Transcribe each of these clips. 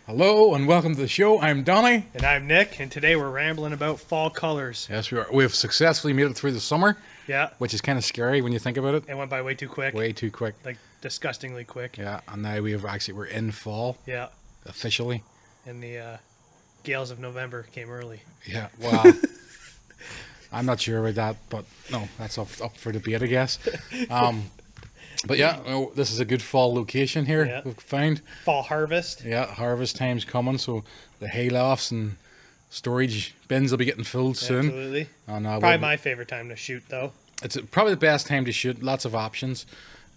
Hello and welcome to the show. I'm Donnie. And I'm Nick, and today we're rambling about fall colors. Yes, we are. We have successfully made it through the summer. Yeah. Which is kind of scary when you think about it. It went by way too quick. Way too quick. Like, disgustingly quick. Yeah, and now we're in fall. Yeah. Officially. And the gales of November came early. Yeah, well, I'm not sure about that, but no, that's up for debate, I guess. But yeah, this is a good fall location here, we've found. Fall harvest. Yeah, harvest time's coming, so the hay lofts and storage bins will be getting filled soon. Absolutely. And, probably my favorite time to shoot, though. It's probably the best time to shoot. Lots of options.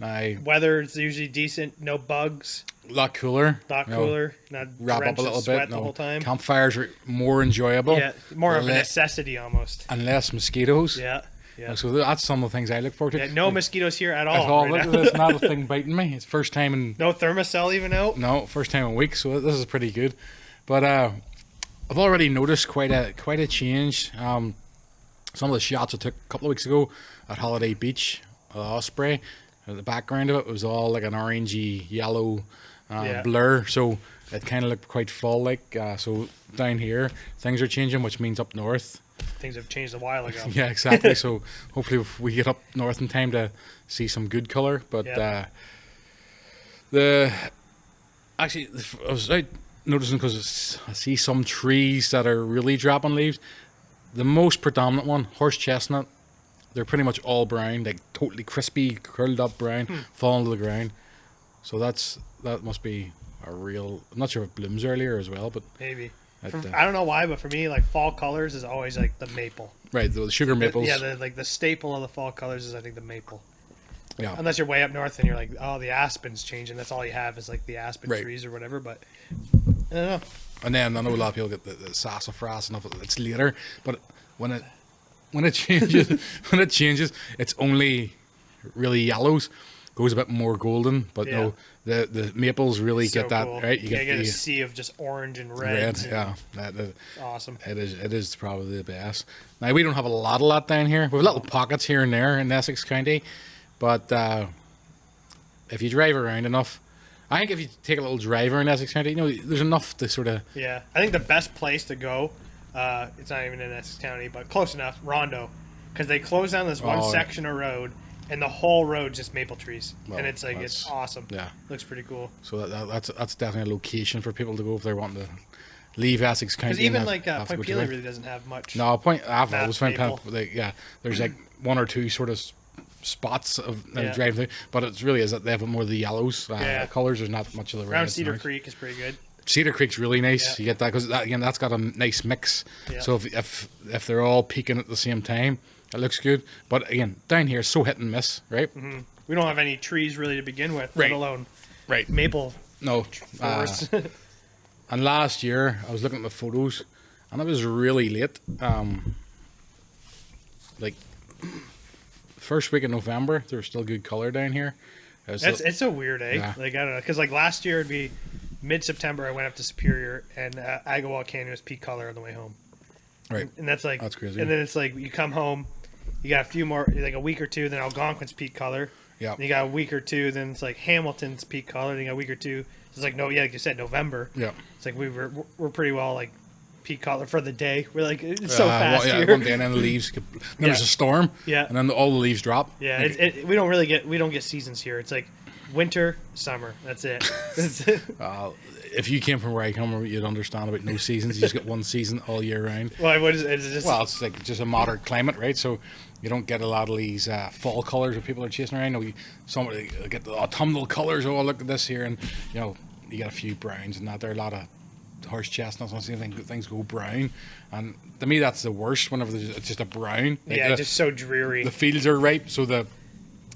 Weather is usually decent. No bugs. A lot cooler. Not cooler. Not wrap up a little bit. The whole time. Campfires are more enjoyable. Yeah, more of a necessity almost. And less mosquitoes. Yeah. Yeah. So that's some of the things I look forward to. Yeah, no mosquitoes here at all. Right. Look at this, not a thing biting me. It's first time in... No thermocell even out? No, first time in weeks, so this is pretty good. But I've already noticed quite a change. Some of the shots I took a couple of weeks ago at Holiday Beach, Osprey, the background of it was all like an orangey yellow blur, so it kind of looked quite fall-like. So down here, things are changing, which means up north, things have changed a while ago. Yeah, exactly. So hopefully we get up north in time to see some good color. But I was out noticing, because I see some trees that are really dropping leaves. The most predominant one, horse chestnut, they're pretty much all brown, like totally crispy, curled up brown, falling to the ground. So that must be a real... I'm not sure if it blooms earlier as well, but maybe. I don't know why, but for me, like, fall colors is always like the maple. Right, the sugar maples. The staple of the fall colors is, I think, the maple. Yeah. Unless you're way up north and you're like, oh, the aspen's changing. That's all you have is like the aspen trees or whatever. But I don't know. And then I know a lot of people get the sassafras and stuff. It's later, but when it changes, it's only really yellows. Goes a bit more golden, but no, the maples really get that cool. Right. You get a sea of just orange and red. That's awesome. It is probably the best. Now we don't have a lot down here. We have little pockets here and there in Essex County, but if you drive around enough, I think if you take a little drive around Essex County, there's enough to sort of. Yeah, I think the best place to go, it's not even in Essex County, but close enough, Rondo, because they close down this one section of road. And the whole road just maple trees, and it's like it's awesome. Yeah, looks pretty cool. So that's definitely a location for people to go if they're wanting to leave Essex County. Because even Point Pelee really doesn't have much. No, I've always found there's like one or two sort of spots of driving through, but it's really is that they have more of the yellows. Colors. There's not much of the red. Around Cedar Creek is pretty good. Cedar Creek's really nice. You get that because that's got a nice mix. Yeah. So if they're all peaking at the same time. It looks good, but again, down here, so hit and miss, right? Mm-hmm. We don't have any trees really to begin with, let alone maple. No. Forests. And last year, I was looking at the photos, and it was really late. Like first week of November, there was still good color down here. It's so weird, eh? Yeah. Like I don't know, because like last year it'd be mid-September. I went up to Superior, and Agawam Canyon was peak color on the way home. Right, and that's crazy. And then it's like you come home, you got a few more, like a week or two, then Algonquin's peak color. Yeah. You got a week or two, then it's like Hamilton's peak color. Then you got a week or two. It's like like you said, November. Yeah. It's like we're pretty well like peak color for the day. We're like it's so fast here. One day and then the leaves. There's a storm. Yeah. And then all the leaves drop. Yeah. We don't get seasons here. It's like winter, summer. That's it. If you came from where I come from, you'd understand about no seasons. You just get one season all year round. Well, it's like just a moderate climate, right? So you don't get a lot of these fall colors that people are chasing around. Somebody get the autumnal colors. Oh, look at this here, and you get a few browns and that. There are a lot of horse chestnuts. I see things go brown, and to me that's the worst. Whenever it's just a brown, just so dreary. The fields are ripe, so the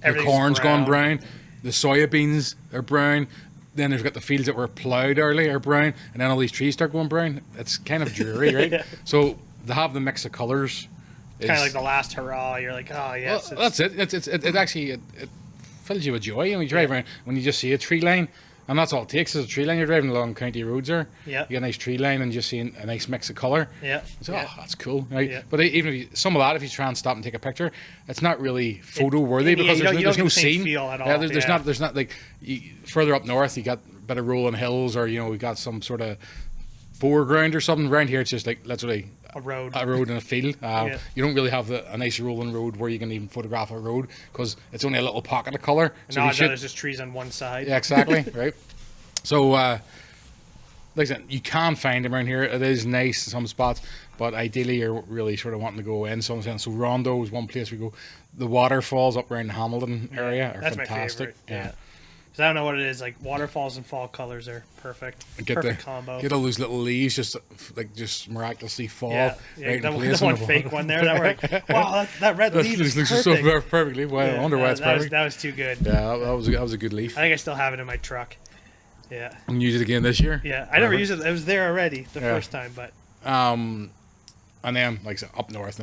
corn's gone brown. The soybeans are brown. Then they've got the fields that were ploughed early are brown, and then all these trees start going brown. It's kind of dreary, right? So to have the mix of colours, kind of like the last hurrah. You're like, oh yes, well, that's it. It actually fills you with joy when you drive around. When you just see a tree line, and that's all it takes is a tree line. You're driving along county roads there. Yeah. You get a nice tree line and just seeing a nice mix of colour. Yeah. So that's cool. Right? Yeah. But even if some of that, if you try and stop and take a picture, it's not really photo worthy because there's no scene. Feel at all. There's not like further up north. You got bit of rolling hills, or we got some sort of foreground or something. Around here, it's just like literally a road in a field. You don't really have a nice rolling road where you can even photograph a road, because it's only a little pocket of color. So there's just trees on one side. Yeah, exactly. Right. So, like I said, you can find them around here. It is nice in some spots, but ideally you're really sort of wanting to go in some sense. So Rondo is one place we go. The waterfalls up around the Hamilton area are fantastic. My favorite. Yeah. So I don't know what it is. Like waterfalls and fall colors are perfect. Perfect combo. Get all those little leaves just miraculously fall. Yeah, right the one fake one there that we're like, wow, that red leaf is perfect. So perfectly. Well, I wonder why it's perfect. That was too good. Yeah, that was a good leaf. I think I still have it in my truck. Yeah. And use it again this year? Yeah, I never used it. It was there already the first time, but. And then like I said, up north,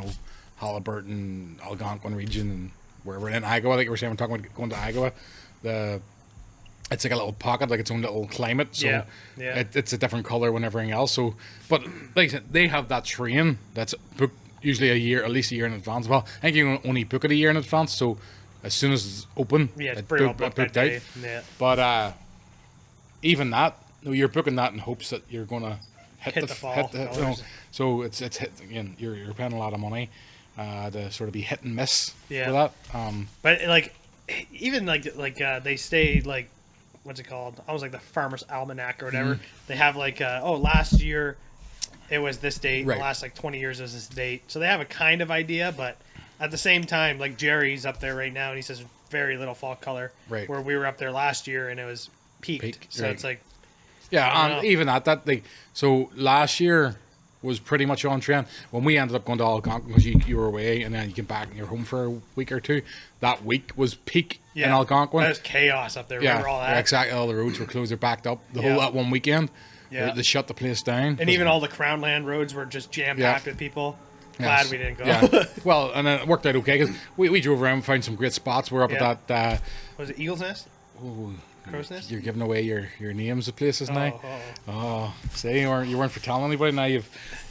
Halliburton, Algonquin region, and wherever in Iowa, like we were saying, we're talking about going to Iowa. It's like a little pocket, like its own little climate. So it's a different color than everything else. So, but like I said, they have that train that's booked usually at least a year in advance. Well, I think you can only book it a year in advance. So as soon as it's open, it's pretty well booked that day. Yeah. But even that, you're booking that in hopes that you're gonna hit the fall. So it's again, you're paying a lot of money to sort of be hit and miss for that. But like even like they stay like. What's it called? Almost like the Farmer's Almanac or whatever. Mm-hmm. They have like, last year it was this date. Right. The last like 20 years is this date. So they have a kind of idea, but at the same time, like Jerry's up there right now, and he says very little fall color. Right. Where we were up there last year and it was peaked. So it's like, yeah, even at that, so last year was pretty much on trend. When we ended up going to Algonquin, because you were away and then you came back and you're home for a week or two, that week was peak in Algonquin. That was chaos up there. Remember all that? Yeah, exactly. All the roads were closed. They're backed up. That one weekend. Yeah. They shut the place down. And even all the Crown Land roads were just jam-packed with people. Glad we didn't go. Yeah. Well, and then it worked out okay, because we drove around and found some great spots. We're up at that... Was it Eagle's Nest? Ooh. Crow's Nest? You're giving away your names of places now. See, you weren't for telling anybody. Now you've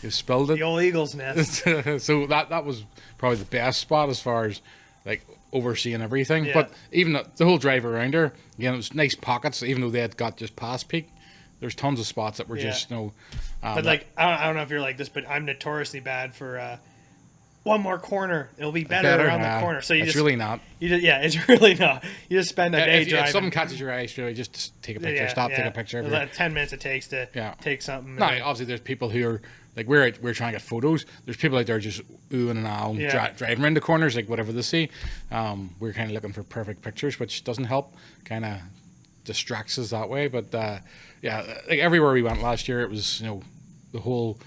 spilled it. The old Eagle's Nest. So that was probably the best spot as far as like overseeing everything. Yeah. But even the whole drive around there, again, it was nice pockets. Even though they had got just past peak, there's tons of spots that were just but like I don't know if you're like this, but I'm notoriously bad for. One more corner, it'll be better around the corner. So it's really not. It's really not. You just spend a day driving. If something catches your eye, just take a picture. Take a picture. The 10 minutes it takes to take something. No, obviously there's people who are like we're trying to get photos. There's people out there just oohing and ahhing, driving around the corners like whatever they see. We're kind of looking for perfect pictures, which doesn't help. Kind of distracts us that way. But like everywhere we went last year, it was the whole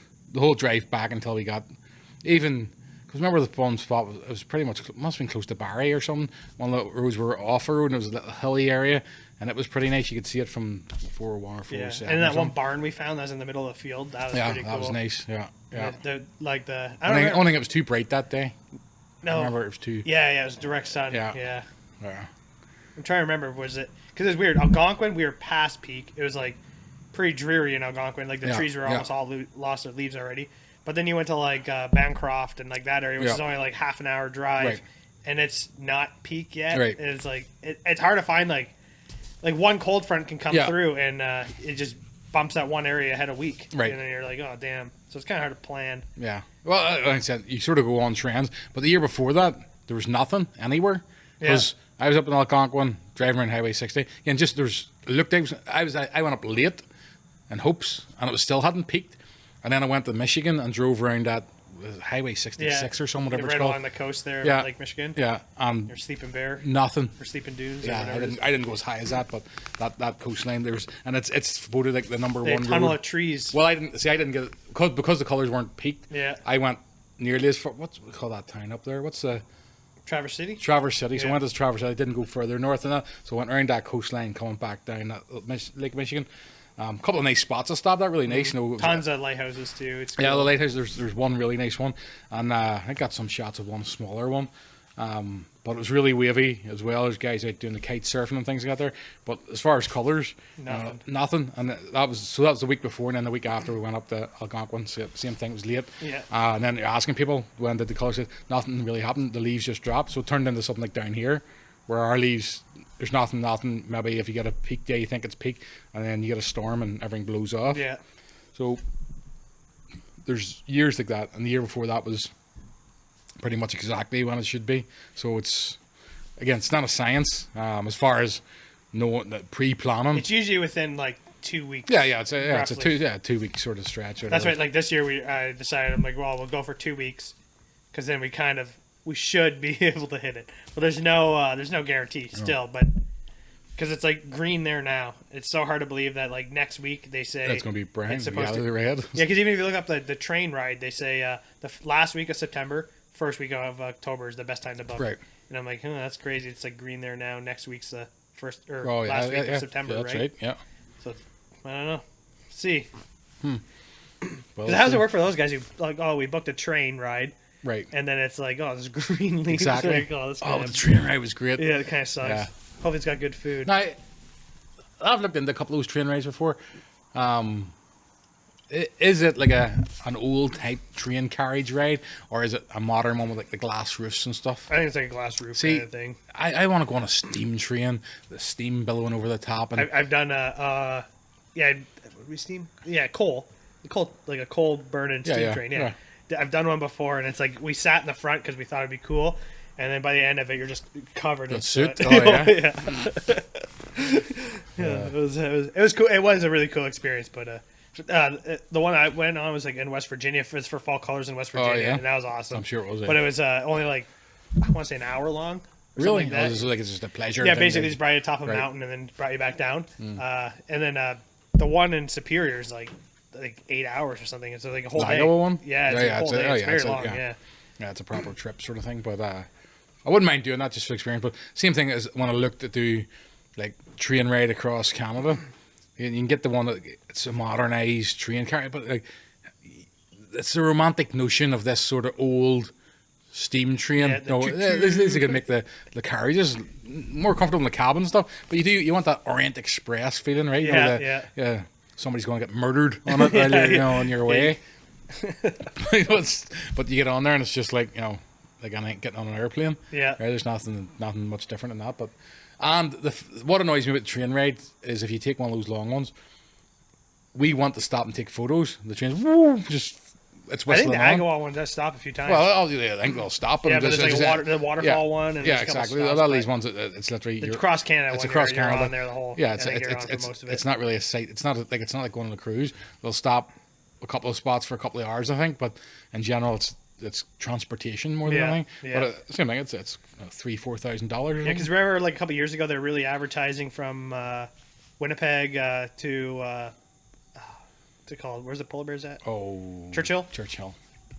drive back until we got even. Because remember the one spot was pretty much must have been close to Barry or something. One of the roads were off a road and it was a little hilly area, and it was pretty nice. You could see it from 401 or 407. And that one barn we found that was in the middle of the field. That was pretty cool. That was nice. Yeah. I don't think it was too bright that day. No, I remember it was too. Yeah, it was direct sun. Yeah. I'm trying to remember. Was it because it was weird? Algonquin, we were past peak. It was like pretty dreary in Algonquin. Like the trees were almost all lost their leaves already. But then you went to like Bancroft and like that area, which is only like half an hour drive, and it's not peak yet. Right. And it's like it's hard to find like one cold front can come through and it just bumps that one area ahead a week. Right. And then you're like, oh damn. So it's kind of hard to plan. Yeah. Well, like I said, you sort of go on trends, but the year before that there was nothing anywhere because I was up in Algonquin driving around Highway 60, and just I went up late in hopes, and it was still hadn't peaked. And then I went to Michigan and drove around that Highway 66 or something, whatever it's called. Right along the coast there, Lake Michigan. Yeah. Or Sleeping Bear. Nothing. Or Sleeping Dunes. Yeah, I didn't go as high as that, but that coastline it's voted like the number one tunnel road. Of trees. Well, I didn't get it because the colours weren't peaked. Yeah. I went nearly as far. What's we call that town up there? What's the Traverse City? Traverse City. So I went to Traverse City. I didn't go further north than that. So I went around that coastline, coming back down that Lake Michigan. A couple of nice spots I stopped at, really nice. Tons of lighthouses too. It's cool. Yeah, the lighthouse. There's one really nice one, and I got some shots of one smaller one. But it was really wavy as well. There's guys out doing the kite surfing and things like that there. But as far as colours, nothing. And that was the week before, and then the week after we went up to Algonquin. Same thing. It was late. Yeah. And then you're asking people when did the colours hit. Nothing really happened. The leaves just dropped, so it turned into something like down here, where our leaves, there's nothing. Maybe if you get a peak day, you think it's peak, and then you get a storm and everything blows off. Yeah. So there's years like that, and the year before that was pretty much exactly when it should be. So it's not a science as far as pre-planning. It's usually within like 2 weeks. Yeah, it's a 2 week sort of stretch. That's right. Like this year, I decided I'm like, well, we'll go for 2 weeks, because then we should be able to hit it. But there's no guarantee still, but because it's like green there now, it's so hard to believe that like next week they say that's going to be brown. It's supposed to red. Yeah, because even if you look up the train ride, they say the last week of September, first week of October is the best time to book. Right. And I'm like, that's crazy. It's like green there now. Next week's the first last week of September, that's right? Yeah. So I don't know. See. Well, how does it work for those guys who like, we booked a train ride, right? And then it's like, there's green leaves. Exactly. Like, the train ride was great. Yeah, it kind of sucks. Yeah. Hope it's got good food. Now, I've looked into a couple of those train rides before. Is it like an old type train carriage ride, or is it a modern one with like the glass roofs and stuff? I think it's like a glass roof kind of thing. I want to go on a steam train, the steam billowing over the top. And I've done steam? Yeah, coal, like a coal burning steam train. Yeah. I've done one before, and it's like we sat in the front because we thought it'd be cool, and then by the end of it, you're just covered in soot. Oh yeah. It was cool. It was a really cool experience, but. The one I went on was like in West Virginia. It's for Fall Colors in West Virginia, and that was awesome. I'm sure it was. But it was only like, I want to say an hour long. Really? Like that. It's just a pleasure. Yeah, basically just brought you to the top of a mountain and then brought you back down. And then the one in Superior is like 8 hours or something. It's like a whole day. One? Yeah, it's a whole day. It's very long. Yeah, it's a proper trip sort of thing. But I wouldn't mind doing that just for experience. But same thing as when I looked to do like train ride across Canada. You can get the one that it's a modernized train car, but like it's a romantic notion of this sort of old steam train. Yeah, this could make the carriages more comfortable in the cabin and stuff. But you want that Orient Express feeling, right? Yeah. Somebody's going to get murdered on it while you're on your way. But you get on there and it's just like like getting on an airplane. Yeah. Right? There's nothing much different than that, but. And what annoys me about the train ride is if you take one of those long ones, we want to stop and take photos. The train's it's whistling on. I think the Agawam one does stop a few times. Well, I think they'll stop. Yeah, but there's like the waterfall one. And exactly. A lot of these ones, it's literally the cross Canada. It's a cross Canada. On there the whole. Yeah, it's not really a site. It's not like going on a cruise. They'll stop a couple of spots for a couple of hours, I think. But in general, it's transportation more than anything. Yeah. But same thing. It's $3,000-$4,000. Yeah, because remember, like a couple of years ago, they were really advertising from Winnipeg to what's it called? Where's the polar bears at? Oh, Churchill.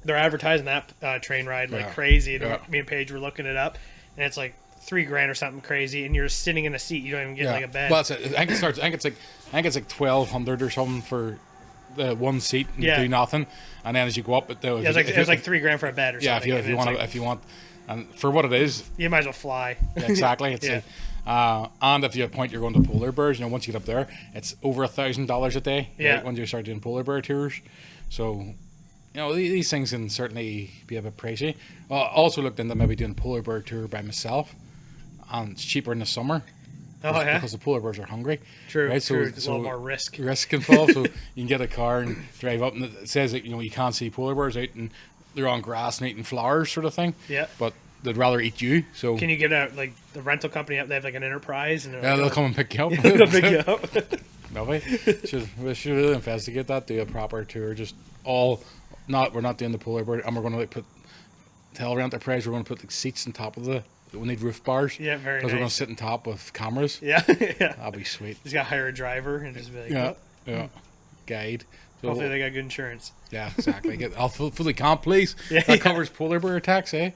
They're advertising that train ride like crazy. Me and Paige were looking it up, and it's like $3,000 or something crazy, and you're just sitting in a seat. You don't even get like a bed. Well, I think it's like $1,200 or something for the one seat and do nothing, and then as you go up, it was like $3,000 for a bed or something. Yeah, if you want, and for what it is, you might as well fly. Yeah, exactly. It's and if you point you're going to polar bears, once you get up there, it's over $1,000 a day. Yeah. Right, when you start doing polar bear tours, so these things can certainly be a bit pricey. I also looked into maybe doing a polar bear tour by myself, and it's cheaper in the summer. Because the polar bears are hungry. True. Right? So it's a little more risk. Risk involved. So you can get a car and drive up, and it says that you can't see polar bears out, and they're on grass and eating flowers, sort of thing. Yeah. But they'd rather eat you. So can you get like the rental company up? They have like an enterprise, and they'll come and pick you up. They'll pick you up. Maybe we should really investigate that. Do a proper tour. We're not doing the polar bear, and we're going to tell our enterprise we're going to put like seats on top of we need roof bars. Yeah, very nice. Because we're going to sit on top with cameras. Yeah. That'll be sweet. He's got to hire a driver and just be like, guide. So, hopefully they got good insurance. Yeah, exactly. Get fully comp, please. That covers polar bear attacks, eh?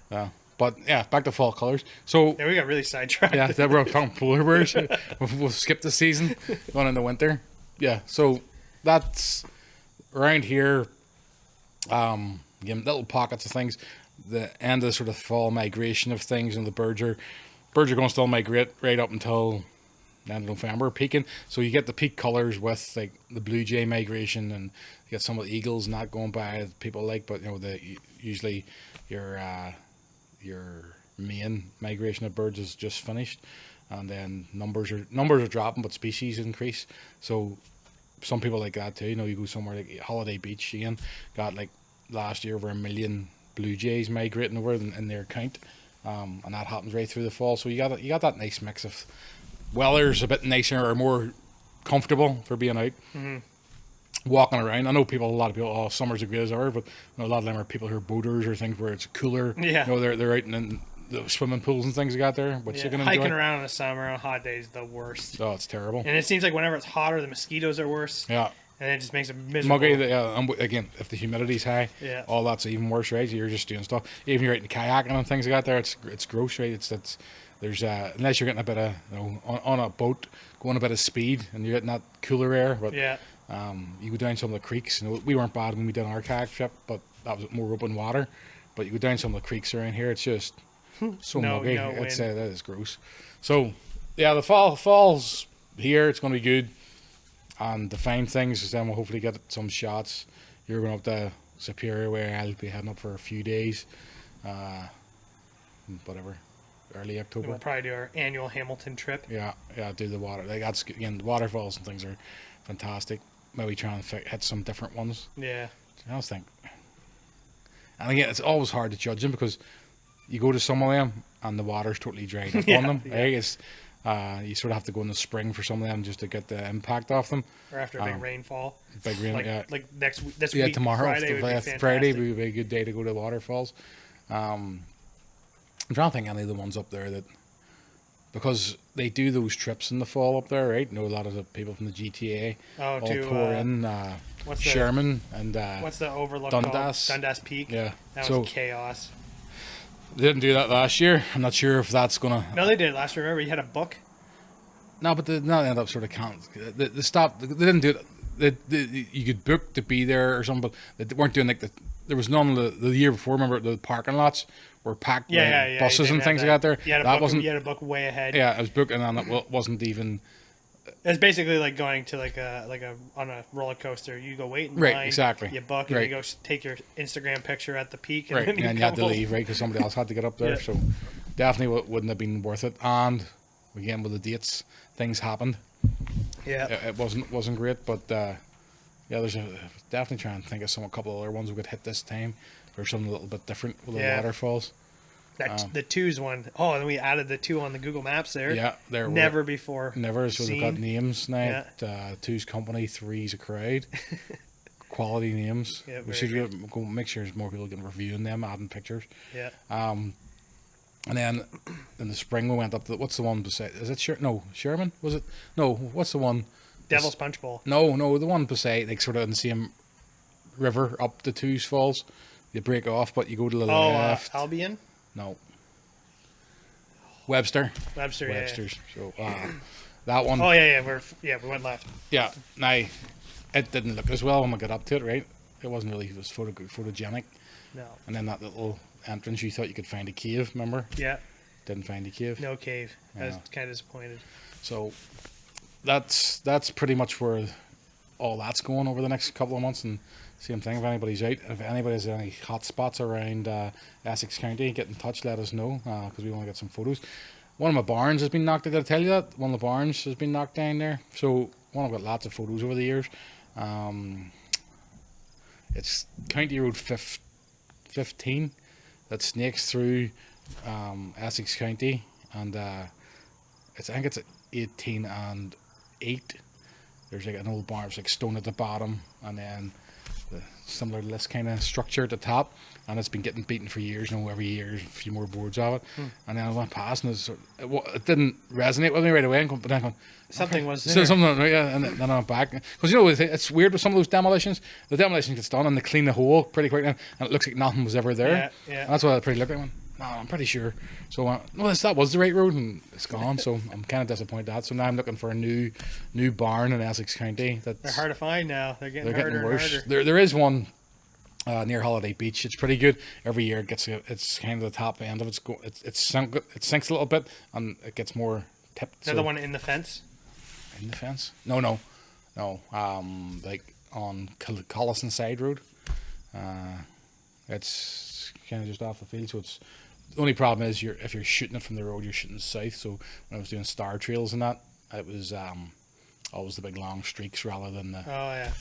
But yeah, back to Fall Colors. So we got really sidetracked. Yeah, that we're talking polar bears. We'll skip the season, going into winter. Yeah, so that's around here. Little pockets of things. The end of the sort of fall migration of things, and the birds are going to still migrate right up until the end of November, peaking. So you get the peak colors with like the blue jay migration, and you get some of the eagles and that going by that people like. But usually your main migration of birds is just finished, and then numbers are dropping, but species increase. So some people like that too. You know, you go somewhere like Holiday Beach again, got like last year over 1 million blue jays migrating over in their count, and that happens right through the fall. So you got that nice mix of weather's a bit nicer or more comfortable for being out. Walking around. I know a lot of people, oh, summer's as great as ever, but you know, a lot of them are people who are boaters or things where it's cooler. Yeah. You know, they're out in the swimming pools and things you got there, which you can enjoy. Hiking around in the summer on hot days is the worst. Oh, it's terrible. And it seems like whenever it's hotter, the mosquitoes are worse. Yeah. And it just makes it miserable. Muggy, and again, if the humidity's high, all that's even worse, right? So you're just doing stuff. Even you're out in kayaking and things like that there, it's gross, right? There's unless you're getting a bit of, you know, on a boat, going a bit of speed, and you're getting that cooler air, but you go down some of the creeks. You know, we weren't bad when we did our kayak trip, but that was more open water. But you go down some of the creeks around here, it's just so muggy. That is gross. So yeah, the fall's here. It's going to be good. And the fine things is then we'll hopefully get some shots. You're going up to Superior, where I'll be heading up for a few days. Whatever, early October. We'll probably do our annual Hamilton trip. Yeah, do the water. Like that's again, the waterfalls and things are fantastic. Maybe try and hit some different ones. Yeah. I was thinking. And again, it's always hard to judge them because you go to some of them and the water's totally dried up on them. Right? It's, you sort of have to go in the spring for some of them just to get the impact off them. Or after a big rainfall. Big rain, like next week. This week, tomorrow. Friday would be a good day to go to the waterfalls. I'm trying to think any of the ones up there that, because they do those trips in the fall up there, right? You know, a lot of the people from the GTA all pour in. Sherman and what's the overlook Dundas. called? Dundas Peak. Yeah, that was chaos. They didn't do that last year. I'm not sure if that's gonna. No, they did last year. Remember, you had a book. No, but they ended up sort of They stopped. They didn't do it. You could book to be there or something, but they weren't doing like there was none the year before. Remember, the parking lots were packed with buses and things like that there. You had a book way ahead. Yeah, it was booked, and then it wasn't even. It's basically like going to like a on a roller coaster. You go wait in line, exactly. You book and you go take your Instagram picture at the peak, and then you had to leave, right? Because somebody else had to get up there. So definitely wouldn't have been worth it. And again, with the dates, things happened. Yeah, it wasn't great, but there's definitely trying to think of a couple of other ones we could hit this time. There's something a little bit different with the waterfalls. The twos one. Oh, and we added the two on the Google Maps there. Yeah, there never before. Never. So they've got names now. Two's company, three's a crowd. Quality names. Yeah, we should go make sure there's more people getting reviewing them, adding pictures. Yeah. And then in the spring we went up to what's the one beside? Is it Sherman? Was it? No. What's the one? Devil's Punch Bowl. No, the one beside, like sort of in the same river up the Two's Falls. You break off, but you go to the left. Albion. No. Webster's. Yeah. So that one. Oh yeah. We went left. Yeah. Now, it didn't look as well when we got up to it, right? It wasn't really photogenic. No. And then that little entrance, you thought you could find a cave. Remember? Yeah. Didn't find a cave. No cave. I was kind of disappointed. So that's pretty much where all that's going over the next couple of months. And same thing, if anybody's out, if anybody has any hot spots around Essex County, get in touch, let us know, because we want to get some photos. One of my barns has been knocked down. Did I tell you that? One of the barns has been knocked down there. So I've got lots of photos over the years. It's County Road 15 that snakes through Essex County, and I think it's 18 and 8. There's like an old barn, it's like stone at the bottom, and then similar to this kind of structure at the top, and it's been getting beaten for years. Every year a few more boards of it. And then I went past, and it didn't resonate with me right away. But then I went, something was there. Something, yeah. And then I went back, because it's weird with some of those demolitions. The demolition gets done, and they clean the hole pretty quick, and it looks like nothing was ever there. Yeah. And that's what I pretty looked at. I went, no, I'm pretty sure. So I went, no, that was the right road, and it's gone. So I'm kind of disappointed at that. So now I'm looking for a new barn in Essex County. They're hard to find now. They're getting worse. And harder. There is one near Holiday Beach. It's pretty good. Every year it's kind of the top end of it sinks a little bit, and it gets more tipped. Another one in the fence. In the fence? No. Like on Collison Side Road. It's kind of just off the field, so it's The only problem is if you're shooting it from the road, you're shooting south. So when I was doing star trails and that, it was always the big long streaks rather than the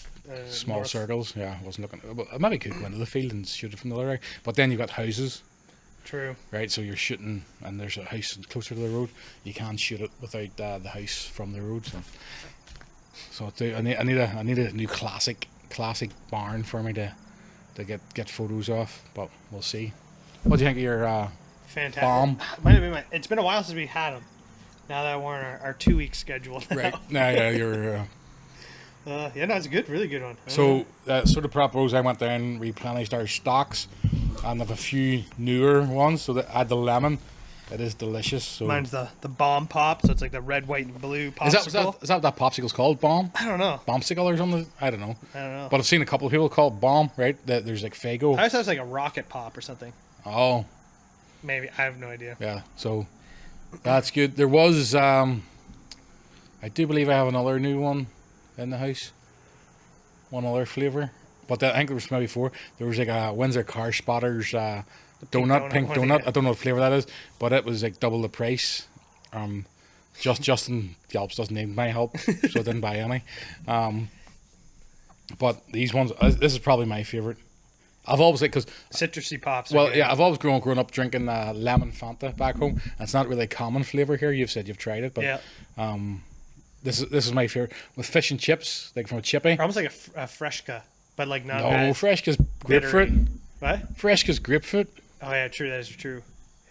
small north. Circles. Yeah, I wasn't looking. Well, maybe could go into the field and shoot it from the other way. But then you've got houses. True. Right, so you're shooting, and there's a house closer to the road. You can't shoot it without the house from the road. So I need a new classic barn for me to get photos of. But we'll see. What do you think of your fantastic bomb? Might have been it's been a while since we had them. Now that we're on our 2-week schedule. Now. Right. Yeah, you're. No, it's a good, really good one. So sort of prop rose, I went down, replenished our stocks, and have a few newer ones. So that add the lemon. It is delicious. So mine's the bomb pop, so it's like the red, white, and blue popsicle. Is that what that popsicle's called? Bomb? I don't know. Bombsicle or something? I don't know. But I've seen a couple of people call it bomb, right? There's like Faygo. I thought it was like a rocket pop or something. Oh. Maybe. I have no idea. Yeah, so that's good. There was, I do believe I have another new one in the house. One other flavour. But I think there was maybe 4. There was like a Windsor Car Spotters pink donut. I don't know what flavour that is, but it was like double the price. Justin Yelps doesn't need my help, so I didn't buy any. But these ones, this is probably my favourite. I've always like because citrusy pops. Well, yeah, I've always grown up drinking lemon Fanta back home. And it's not really a common flavour here. You've said you've tried it, but yeah. This is my favourite with fish and chips, like from a chippy. Almost like a Freshka, but like not. No, Freshka's grapefruit. What? Freshka's grapefruit. Oh yeah, true. That is true.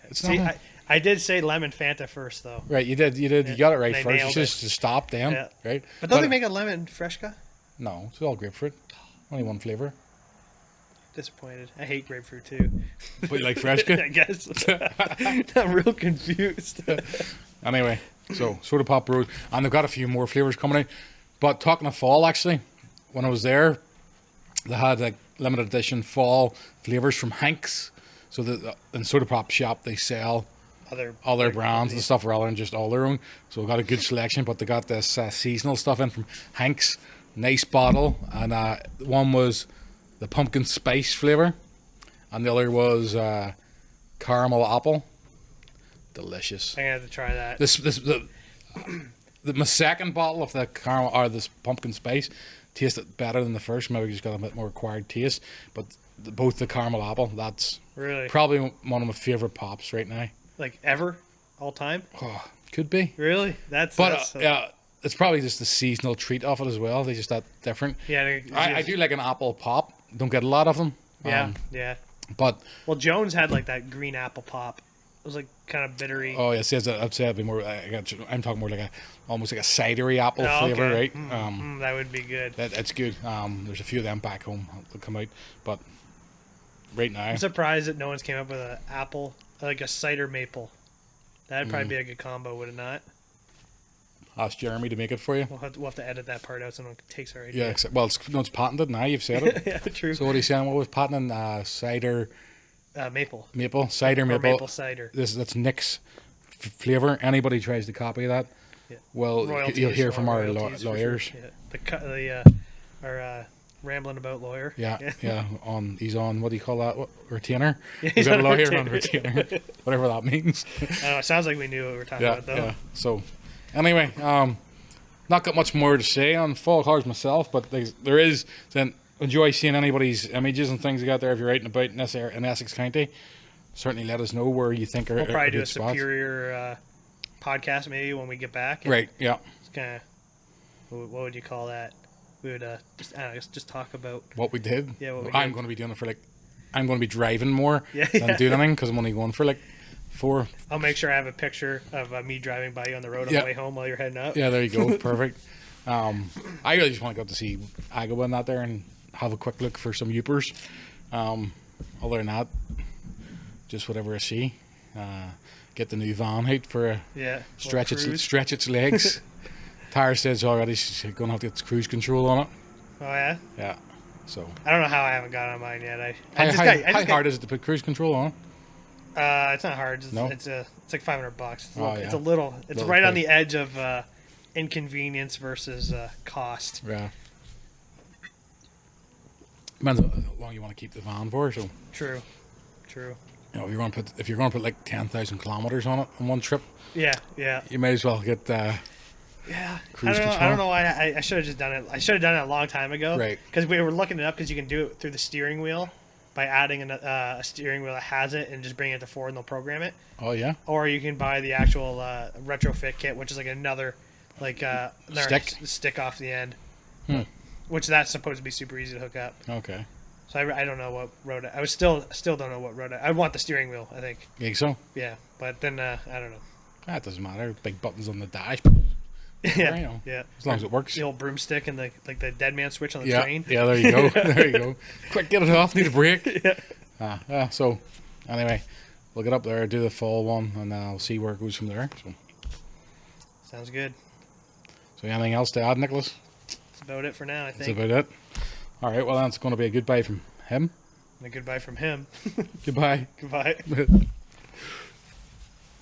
It's See, not I did say lemon Fanta first though. Right, you did. Yeah. You got it right first. You just stop then, yeah. Right? But don't they make a lemon Freshka? No, it's all grapefruit. Only one flavour. Disappointed. I hate grapefruit too. But you like Freshka? I guess. I'm real confused. Anyway, so Soda Pop Road, and they've got a few more flavours coming out. But talking of fall, actually, when I was there, they had like limited edition fall flavours from Hanks. So in Soda Pop shop they sell other brands and stuff rather than just all their own. So we got a good selection, but they got this seasonal stuff in from Hanks. Nice bottle, and one was the pumpkin spice flavour, and the other was caramel apple. Delicious. I'm gonna have to try that. My second bottle of the caramel or this pumpkin spice tasted better than the first. Maybe just got a bit more acquired taste, but both the caramel apple, that's really probably one of my favourite pops right now. Like ever, all time. Oh, could be. Really? That's yeah. It's probably just the seasonal treat of it as well. They're just that different. Yeah, I do like an apple pop. Don't get a lot of them. Yeah, yeah. But Jones had like that green apple pop. It was like kind of bittery. Oh yes, I'd say it'd be more. I'm talking more like almost like a cidery apple flavor, right? That would be good. That's good. There's a few of them back home that come out, but right now I'm surprised that no one's came up with an apple like a cider maple. That'd probably be a good combo, would it not? Ask Jeremy to make it for you. We'll have to edit that part out so no one takes our idea. Yeah, well, it's patented now. You've said it. Yeah, true. So what are you saying? What was patenting? Cider. Maple. Cider or maple. Maple cider. That's Nick's flavor. Anybody tries to copy that, well, royalties, you'll hear from our lawyers. Sure. Yeah. Our rambling about lawyer. Yeah. He's on, what do you call that? Retainer. Yeah, he's got a lawyer on retainer. Whatever that means. I don't know. It sounds like we knew what we were talking about though. Yeah. So. Anyway, not got much more to say on fall cars myself, but there is. Then enjoy seeing anybody's images and things you got there if you're out and about in Essex County. Certainly, let us know where you think are. We'll probably do a spots. Superior podcast maybe when we get back. Right. Yeah. It's kind of. What would you call that? We would just talk about what we did. Yeah. What we I'm did. going to be doing it for I'm going to be driving more than doing anything because I'm only going for 4. I'll make sure I have a picture of me driving by you on the road on the way home while you're heading out. Yeah, there you go. Perfect. I really just want to go to see Agawam and that there and have a quick look for some Yoopers. Other than that, just whatever I see. Get the new van out for a stretch its legs. Tara says already she's going to have to get cruise control on it. Oh, yeah? Yeah. So I don't know how I haven't got on mine yet. How hard is it to put cruise control on? It's not hard. It's like $500. It's a little. It's right on the edge of inconvenience versus cost. Yeah. Depends how long you want to keep the van for. So true. You know, if you're going to put like 10,000 kilometers on it in one trip, yeah, you might as well get cruise control. I don't know why I should have just done it. I should have done it a long time ago, right? Because we were looking it up because you can do it through the steering wheel by adding a steering wheel that has it and just bring it to forward and they'll program it. Oh yeah. Or you can buy the actual retrofit kit, which is like another stick off the end, which that's supposed to be super easy to hook up. Okay. So I don't know what road I was still don't know what road I want the steering wheel. I think. You think so? Yeah, but then I don't know. That doesn't matter. Big buttons on the dash. Yeah, you know, yeah. As long as it works. The old broomstick and the dead man switch on the yeah, train. Yeah, there you go. There you go. Quick, get it off. Need a break. Yeah. So, anyway, we'll get up there, do the fall one, and I'll see where it goes from there. So. Sounds good. So, anything else to add, Nicholas? That's about it for now, I think. That's about it. All right, well, that's going to be a goodbye from him. And a goodbye from him. Goodbye. Goodbye.